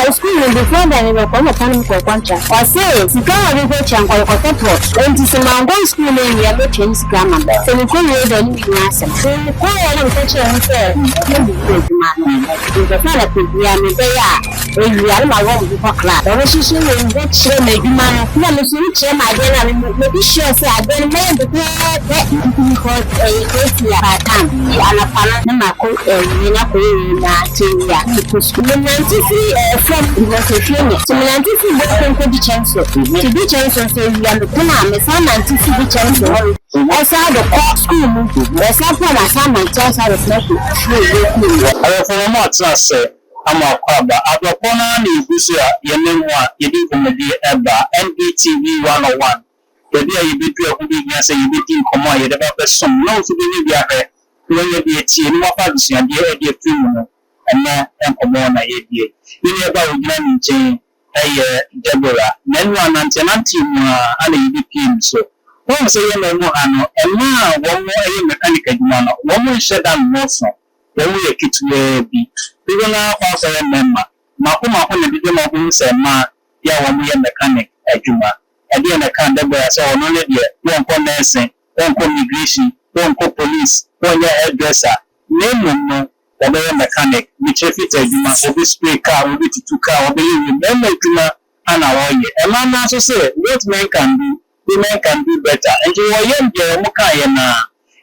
school before that we come upon contract. Or say, the car will go to Uncle Coco, and this amount of school in the other change grammar. So we call you the new answer. So we call them such a answer. The father could be a media. We are my own before class. I was just saying that she made man. No, my dear, maybe sure say I don't know the because a great year I can. The Alapana, because from was a feeling. So, to be chancellor. To be chancellor, so we are the plan, the son and to be chancellor. I saw the court school, there's not one I saw my chance out of nothing. I have not say, I'm a crabber. I've got one is this year, your name one, you did from the NBTV 101. The day you be to a good say you did come on, you never some no to be there. When you be a team, what is your dear film? And now, and come on, I hear you. You never would learn a Deborah. Men one and you became so. One say, no, and now one more mechanical man, one more shed and more so. Then we a kit will be. We will now also remember. Makuma on the beginning of who said, Ma, ya one more mechanic, a Juma. Again, I can't Deborah, so on only one call nursing, one call immigration, one call police, 1 year hairdresser. Name no. The mechanic, which if it's a Juma, or this spray car, or this 2 car, or the Juma, and our year. And man also say, what men can do, women can do better. And you are young,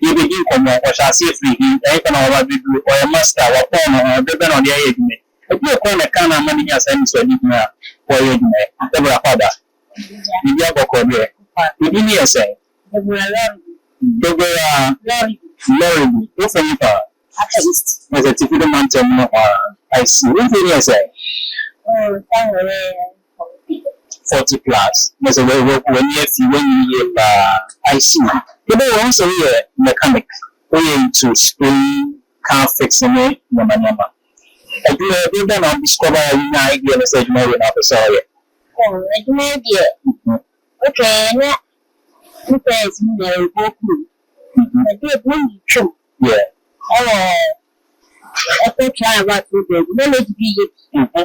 you begin from what shall say free, and can all do, or a master, or phone, or the on the aid me. If you call a can of money as any so you know, or you may, never father. You have a career. You didn't hear say, they were Lord, what's a little. As a typical mountain, I see. What did you say? 40 plus. There's a way when you I see. But they also here mechanic. Going to spring car fixing it, no. I do not discover an idea and say, no, we're not sorry. Oh, I do not idea. Okay, who says, no, I did one true. Yeah. I could try about the village be it.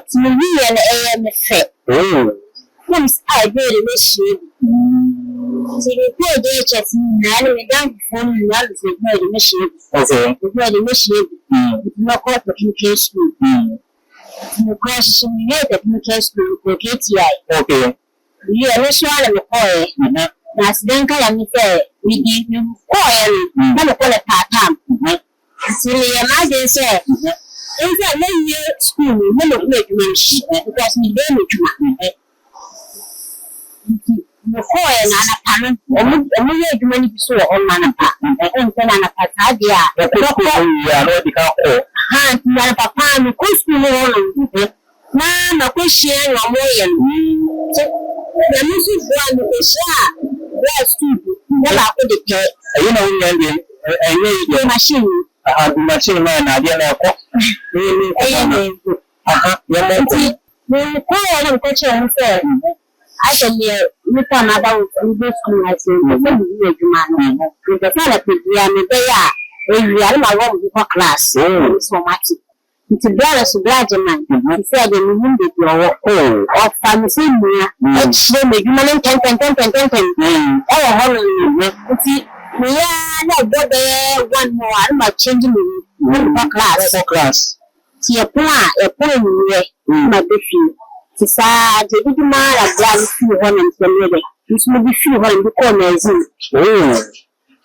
So we and AM effect. Oh, once I really wish you. So the poor DHS, I down for the mission. Okay, the mission. No court communication. The question you had the communication for KTI. Okay. You are not sure of the boy. That's then kind of say, we give you oil, never call it part time. So, I say, is that no year school, no make much because we don't make the four and an apparent, only make money to show on man apartment. I don't tell an apartment. Yeah, papa, the question on Mamma, question or more. The music one is last two. Never put it there. You know, I know the machine. The machine man, I didn't know. The call question I can look about this school. I say, the fellow we are my own before class. So much. To be honest, man, he said, or fancy me, and she made money 10. Oh, we are not there one more. I'm not changing class. See a plan, my baby. To say, the good man, a grand few women from the this may be few when the corners. Oh,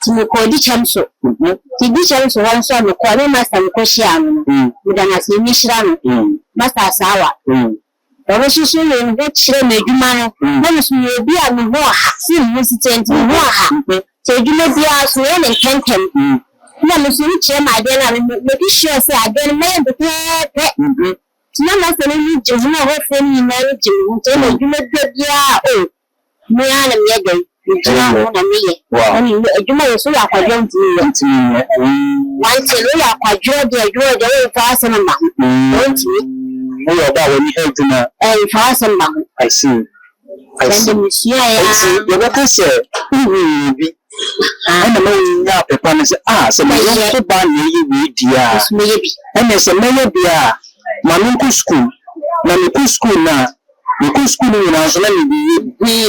to me, call the chancellor. The chancellor once on the corner, Master Koshian, with an assimilation, Master Sawa. There was a soon in which she made you man, Mrs. will be a more, see, Mrs. More. So you may be asked when and can't come. No, Mrs. My dear, maybe sure say I don't mind the pet. No, nothing you just know what you married you. Tell me, you may get oh, me and me. You may so like I don't do it. Once you look like the fast and a man. Don't you? Oh, about when you have to know. Fast and man. I see. I see. The doctor said, and the man now upon his ass, and I don't ban you, dear. Maybe. And there's a maybe. Manuku school, na me school na me school ni na so na me bi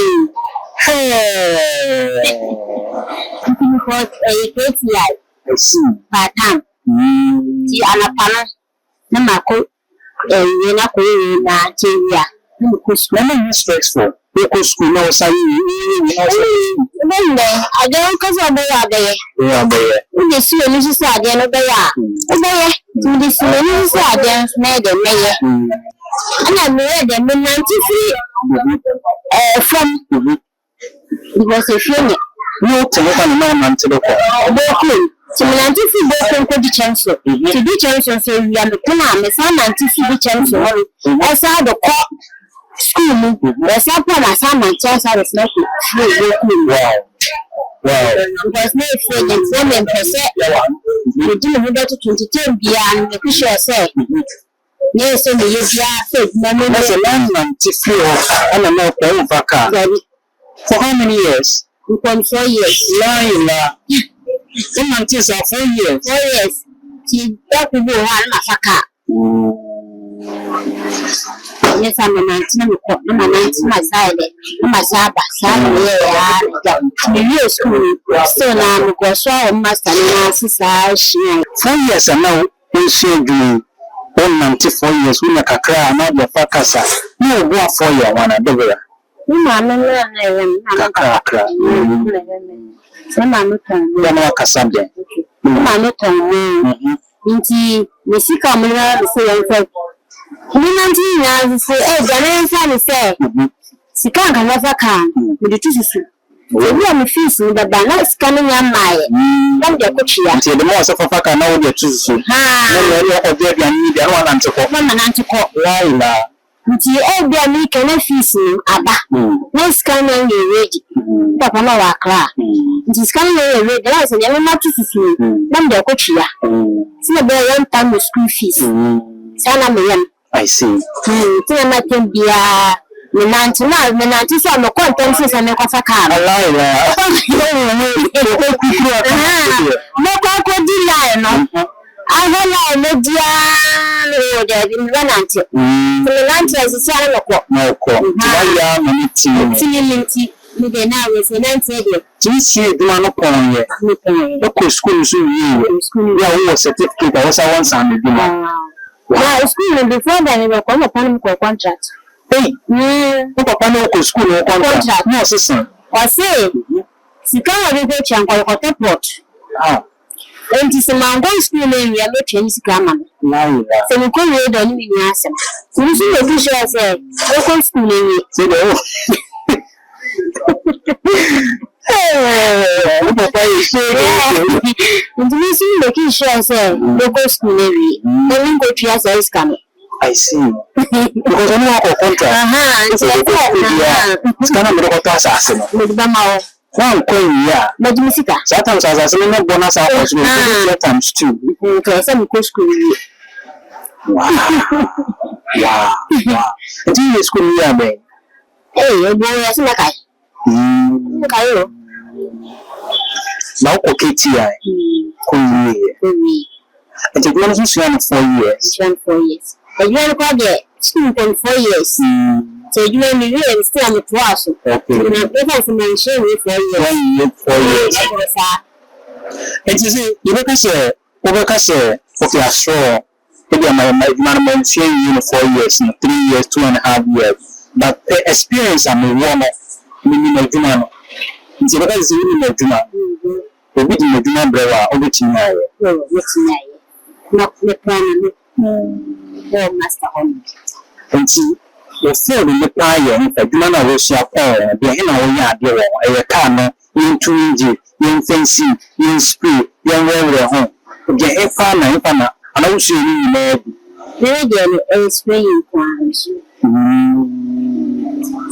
because KTI I see part-time ti anapana na mako na ko na cheria na ko school na stressful we school na say I don't cause I the see any society no be ya the see any society made the mayor and I made them 93 from because if you no tell no man to the so 93 go the chance to the chance so we are the me say 93 chance as I the school there's a plan as I chance I was not wow because no exam percent we do about 22 beyond the picture say yes so we use no that's a land 93 and I'm not paying for car for how many years 4 years Laila in until 4 years 4 years she that will one mafaka yes I'm 19 I'm 19 my side my saba yeah school so now I'm go so master na sister 4 years and now we should do 194 years we na kakra na the fakasa no go 4 years one adobera mama na kakra mama kan na kasabde mama kan nti mesika mena se yanfa minanti na se jana nfa ni se sika kan nafa kan me de tususu ebi am fees ni baba na sika no nya maaye na de kochia nti de mo so fafa kan na wo de tususu na wo de bia ni bia na ntiko mama na ntiko laila nti bia ni kana fees ni aba na sika no nya ready papa na wa kra nti sika no nya ready na se de ma tususu na de kochia sina be one time school fees sana me yam I see tina ma tembia menanti so no content se me kwafa ka laila no kwa di line no ahola no dia no de menanti menanti asisi ala no ko ya minti ni de na we se nanti de tisi duma no ponye ko school so yi ya wo certificate I was once and duma na school before that we ko pan ko contract hey papa no ko school no contract no assistant o say sika wa be chan ko port enti se mango school na wi am twen sika ma laila se mi ko we do ni mi asem so mi so be sure say ko school na wi se de papa is so enti mi so be sure say local school na wi no go tria say scam I see because no ko contract it's kana me ko ta asase no me ba ma o one coin ya but mi sika sometimes asase no bonus hours no times 2 okay so mi ko school wi wow it's in school ya be bo ya sina kai kai o na ko KTI ko wi it's a good so 4 years 4 years you want to get school for 4 years so you want to really stay on the class okay na pesa financial with 4 years and you see you look at okay sure maybe my few you 4 years 3 years 2.5 years but experience I'm one mini na juma no nti look at you na juma obi di na juma brewa obi tinyaye na plan master home nti the field in the player in fact man na wo sia kwa de he na wo nya ade wo e ka no into inji in fancy in spray yan wewe ho de e fa na ana wo sia ni na very good spray kwa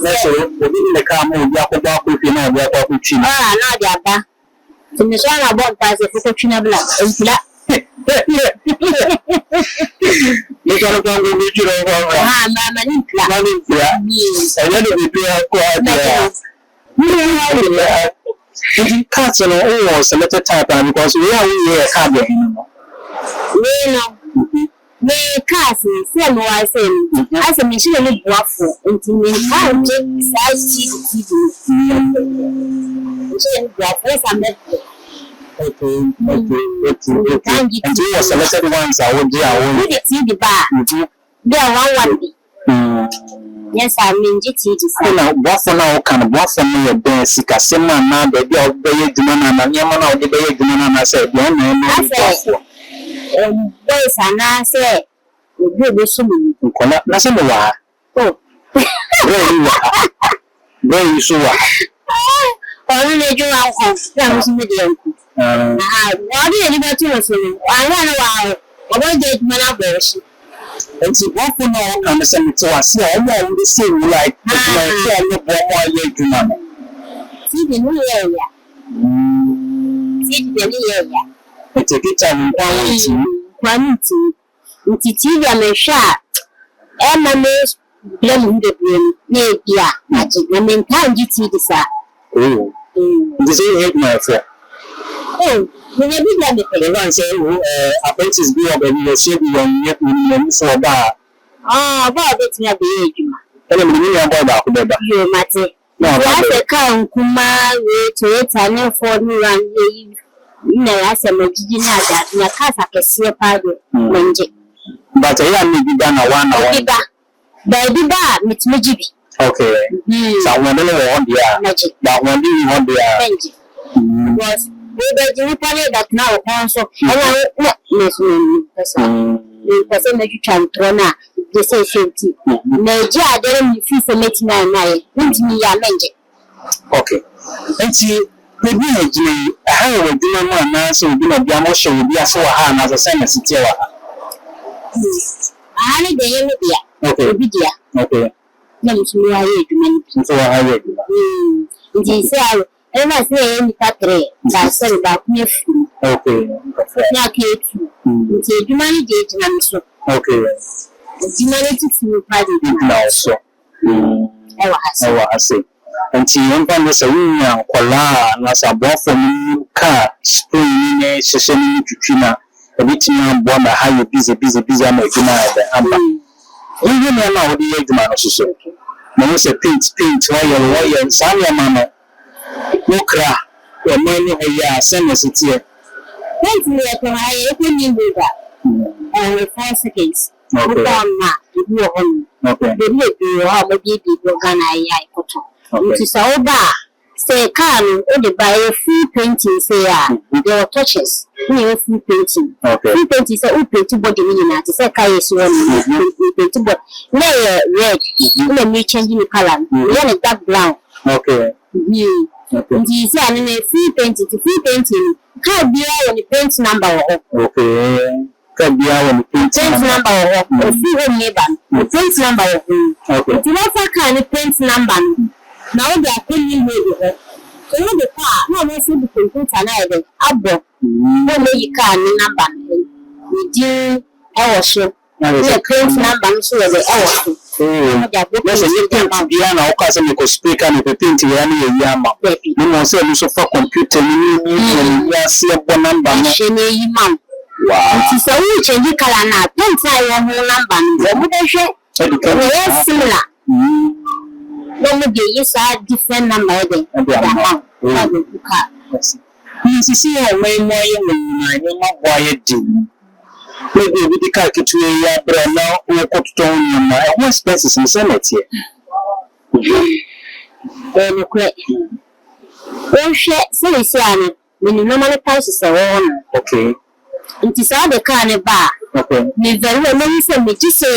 so so obi le ka mo ya ko ba ko fi na ya ko chi na dia ba tumi so na bon pass e foko twina bla enfila le ka ko ngo ni jiro ko mama ni enfila I know the people ko the cats no all selected type because we are here card no me cars say no I say I say me should be boafo until me can size TV so boafo some Okay. And you were selected ones I would do the TV bar. There one. Yes, I mean GT. Now, what for now can what for me a dance? Casema now the day of the Jumana and Yamana of the Bay Jumana said, boys and I say, we will soon connect nothing. Oh, very sure. Only you are home, medium. Why do you get to us? I want a while. I won't get my numbers. And so, what for now, and the same to us, I want the same like see the new area. See the new area. It's a good time. Quality. It's TV shot. And my nose, blame the brain. Yeah, magic. I mean, can't you see this? Oh, this is hate my friend. Oh, when you be the man say, apprentice be up and you should be on so bad. Oh, about it's not the age. And I'm really about that. You, Matty. No, I can't come to it and for me and you. No, I said, my that my casa can see a party. But I am maybe done a 1 hour. Baby, that meets me. Okay. So I want to know on the magic. That one do you want the was we that now also. I person make you try to they say safety. Nigeria, I feel for making my okay. And see, the village, I have a dinner man, so we do not be a motion, we be a so hard as a science. I need the okay. Okay. No, so I read so I read. It is I say any factory that said about me. Okay. Now, it's a humanity. Okay. Humanity to private now, so I say. And see, one time was a woman, Kola, and as a boy from car, spring in a session in China, a bit more bomb, how you busy, I'm a denied. Even now, the age man also. No, say paint, wire, and Samia Mama. No cry, or money a year, send us it here. Thank you, I open with that. And 4 seconds. Okay. The you have a baby organ. I put on. It is all bad. Say, can only buy a free painting, say, there are touches. We have free painting. Okay. Free painting is a painting body in it. It's a case painting body. Layer red. Let me change the color. We have a dark brown. Okay. This is a free painting. Can't be on the paint number. Okay. Can be on the paint number of free neighbor. The paint number. Okay. If you not kind of paint number, now they are paying me. So the car, no, I see the paint and I above. No, you can't number. We do our show. The paint number, so the hour. Yes, you can't be an occasion because speak and the paint any yama. You must say, so for computer, you see a number. Wow. It is a wee change color now. Don't try one number. Very similar. No, you saw different number. You see, I may more boy do. Maybe with the calculator, but now we put on my own spaces in Senate here. Then, well, say, when you normally passes a one. Okay. It is all the carnival. Okay. Me very well, let me say, me just say,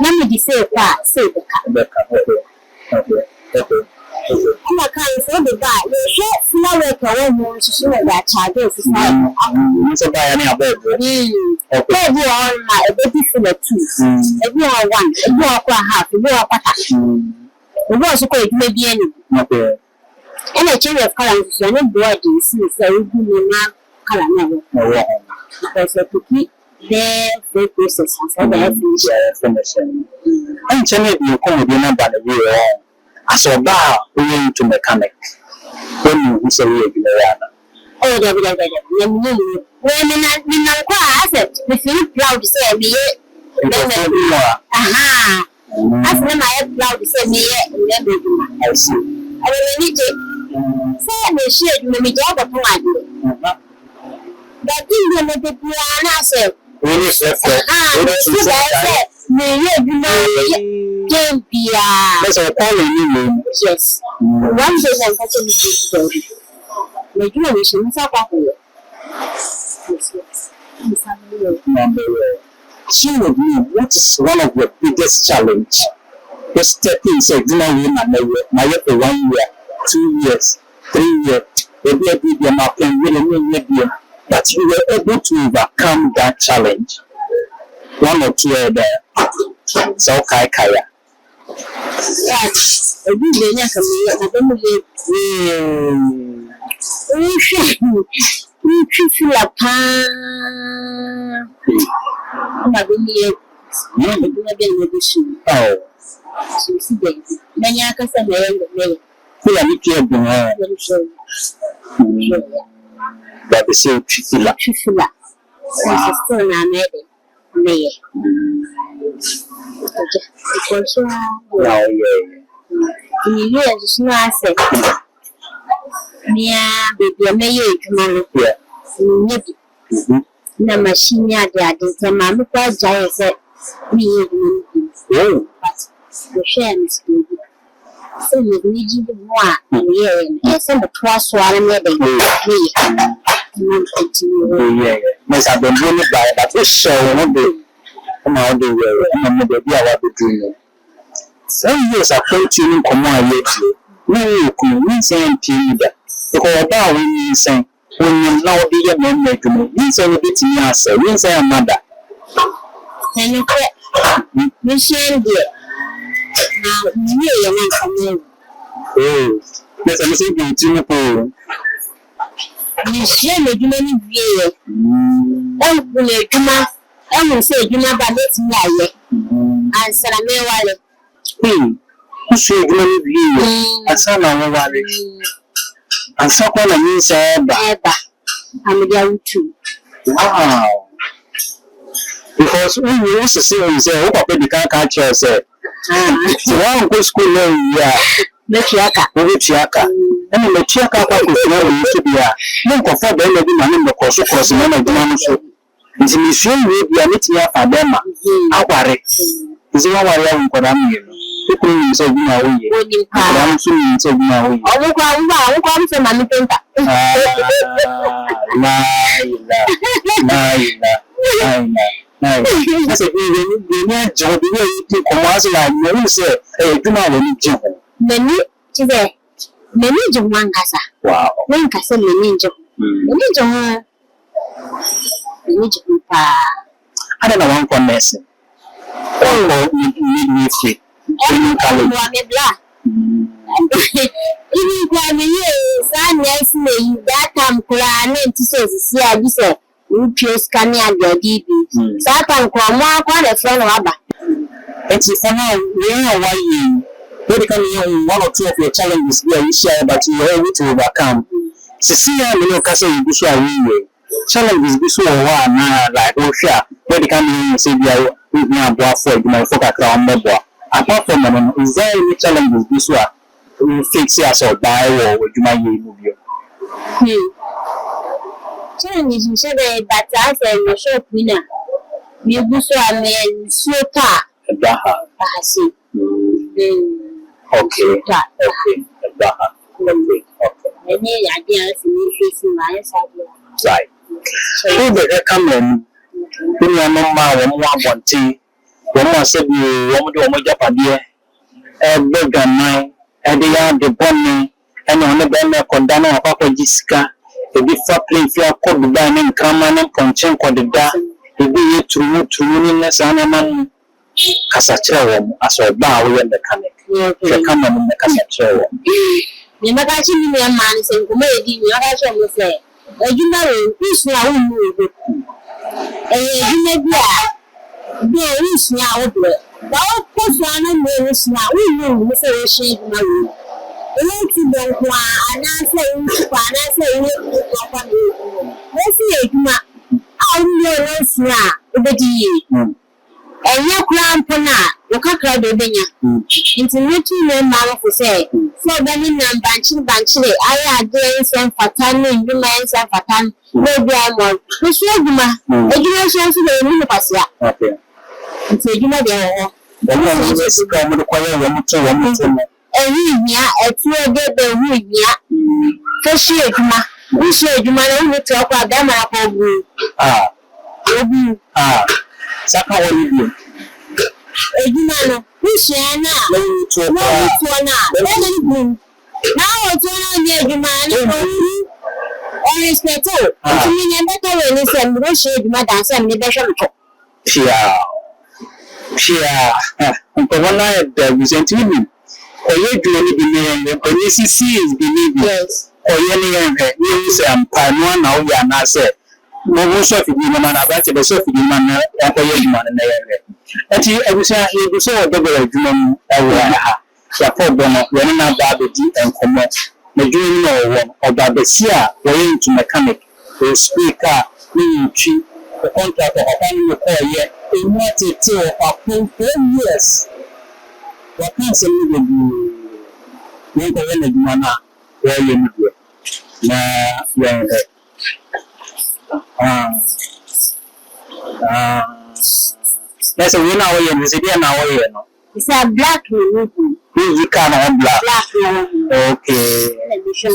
let me say, say the car. Okay. I'm a kind of the bar. The short flower can almost show that child is so by any other. Okay, you are my baby full of two. Everyone one, everyone half, everyone quarter. The boys who could maybe any. Okay. And a change of color is a new boy, you see, so you do not color never. Because of cookie, their free process and finishing. I'm telling you, come with your number the way. As a bar, we went to mechanic. When you say, oh, when I asset, we feel proud to say me. Aha. As when I am proud to say me, I see. I will need it. Say me share me job upon my do. But in the plan, I said, that's a calling. Yes. One day I'm catching the my generation is up. Yes. Share with me what is one of your biggest challenge? Just stepping say, my 1 year, 2 years, 3 years, but you were able to overcome that challenge. 1 or 2 are there. So kaya. Yes. I but the same Chifila. Yes, I said, baby, may you na machine ya de mama kwa jaya said me but the share is good. So you need to do one and some twice one maybe must have been doing it by that was show one day. Come out the way, baby, I will be doing it. Some years I put you in command yet. No, you couldn't say that because about when you say when you know the young man to me, you say a bit in your say, you say a mother. And you quit Michelle dear. Now, you are oh, there's a missing to Nepal. Michelle, you may be oh, when you come out, I will say you never let me lie. And Salamé Wally. Who should you be? I saw my worry. And so when I mean, sir, I'm down too. Wow. Because when you used to see him say, oh, Papa, you can't catch yourself. So I go school now, yeah. Mechiaka. And the Mechiaka is not used to be a no comfort, then maybe my name, of course, of course, and I'm so. It's a mission with the Amitia Adema. Aware. Is it our young Kodam? People say, you know, I'm soon so now. Oh, come from Manipenta. I said, we need job. We commercial like you say, hey, do not need job. Many today, many job mangasa. Wow. When Castle Ninja. Many job. I don't know one connection. Oh, need free. Even when you say, that time, Kuran to say, see, I say, you choose Kanya, your DB. Satan, Kwama, quite a friend of Abba. It's for now, we know why you become 1 or 2 of your challenges here, you share, but you are able to overcome. Cecilia, you castle, you show a challenges be so one, like, oh, share, where they can say, we are both for my focus on the apart from them, is there any challenges this way? We fix it as a buy or would you mind move you? Challenges, you said that I said, you're short winner. You do so, I mean, so car. I see. Okay. I need ideas in facing my side. Right. So, they come in. You are no more tea. One said you want to do Japan, a big man, and they are the bonny, and on the banner condemn Papa Jessica, a different place for called dining, come and conching for the dark, the way to ruinous animal Casacho as a bow in the canic. The common in the Casacho. The magazine man is in comedy, you are say, you know, who's now moved. You may be. There is now, but person is now. We know the shape now. We to the one, and I say, let's see, no sna obedi enya kura mpona okakra do benya nti metu me ma ko say so bani na banchire aya ade sen fatan ni nduma sen fatan no bia mo so eduma eduma so so de ni pasia okay nti eduma de ho bani so ka mo ko ya mutu ehia etu ede be ehia fashi eduma uso eduma na mutu akwa agama akwa bu obi saka woni bi eduma no usiana no tuona na o tuona ni eduma ni o respect o mi ni ndaka we ni se mi ro se eduma dan se mi be hwe mko shia ko wona de recently oye duro ni bi ni oye sisi is believe yes oye ni ni se ampano na o ya na se mo so fi bi na na ba che be so fi bi na ya ko ye ma na ye ati abusa ye so odobere adwuma mu ewo ha ya po bono ye na ba be di enkomo na dwuma no wo oba be si a wo into mechanic o speaker ni chi o contract o kan ni ko ye e mo tete o apun 4 years wa kan se ni be ni ko ye na dwuma na wo ye ni na ye that's a winner way and the idea now no it's a black you can on black okay so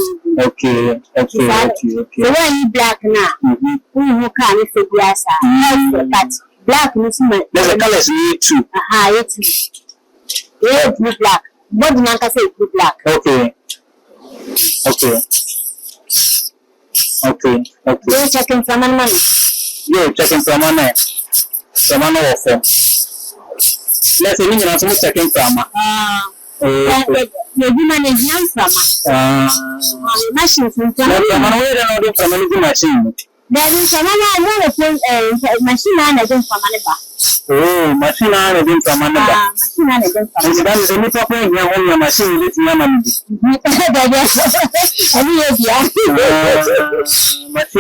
when you black now who can if you glass but black no there's a colors need to it's blue black but you can say blue black okay you're checking from money you're checking from money someone offer let's say you know some checking from you manage young from machine from machine there is someone machine managing from Manaba. Oh, machine managing from Manaba. Machine managing from that is a little point when your machine with machine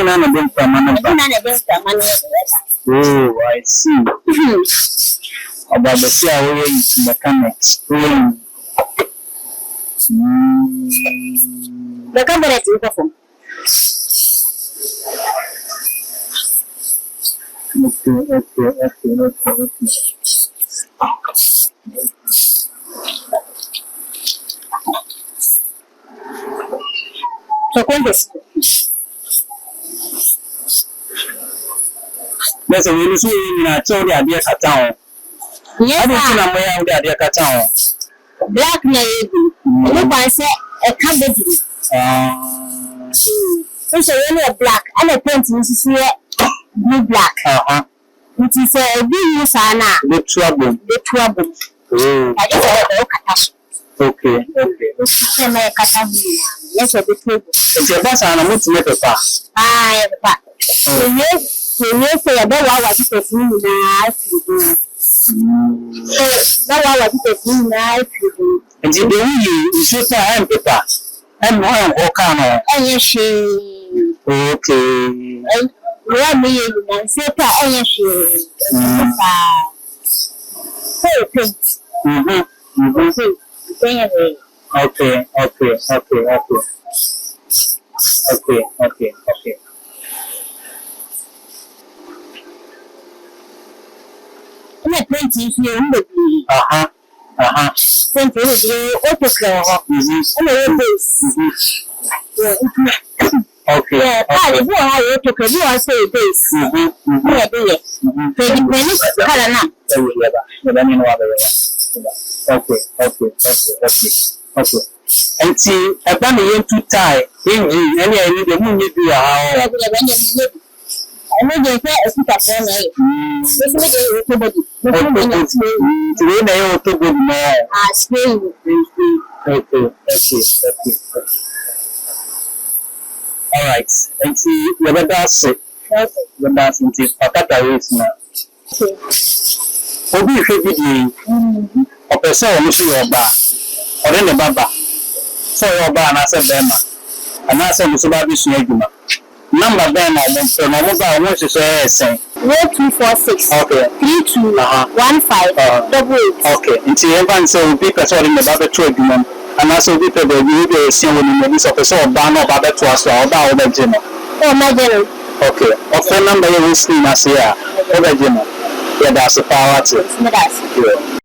managing from Manaba. Oh, I see. About the CRA mechanics. The camera is uniform. Okay. So, this. There's a really sweet in a told idea cut down. Yes, I don't idea cut down. Black lady. Look, I say a cabbage. So, when you're black, and a paint is here. Blue black. It is a big sana. The trouble. I just have a catastrophe. Okay. Yes, a bit. It's a bus and a multimeter. I yes, say about what was it in and you should have paper. And one or can yes, okay. Where me and say, I okay. I'm a 20 here in the Thank you. Okay. Yeah, I who are you to you are say this. Yeah, okay. And see, I've done a to tie. I need the moon you do how. I know they say a super phone. This is all right. And see, you better say, the dance into Pakata race now. Obi Febidi, a person, Monsieur Oba, or any Baba. So Oba and I said, Bema, and I said, Musabi Snaguma. Number Ben, I won't say, I want to say, 0246 Okay. 321588. Okay. Nti yɛmfa nsɛ obi pɛ sɛ ɔde ne ba bɛto adwuma mu anaasɛ obi pɛ baabi obi ɛsia wɔ ne mu sɛ ɔpɛ sɛ ɔbaa na ɔba bɛtoa so a ɔbaa wobɛgye no. Mɛgye no. Okay. Ɔfɛ namba yɛ wɔ screen ase a wobɛgye no. Yɛda ase paa wate. Mɛda ase.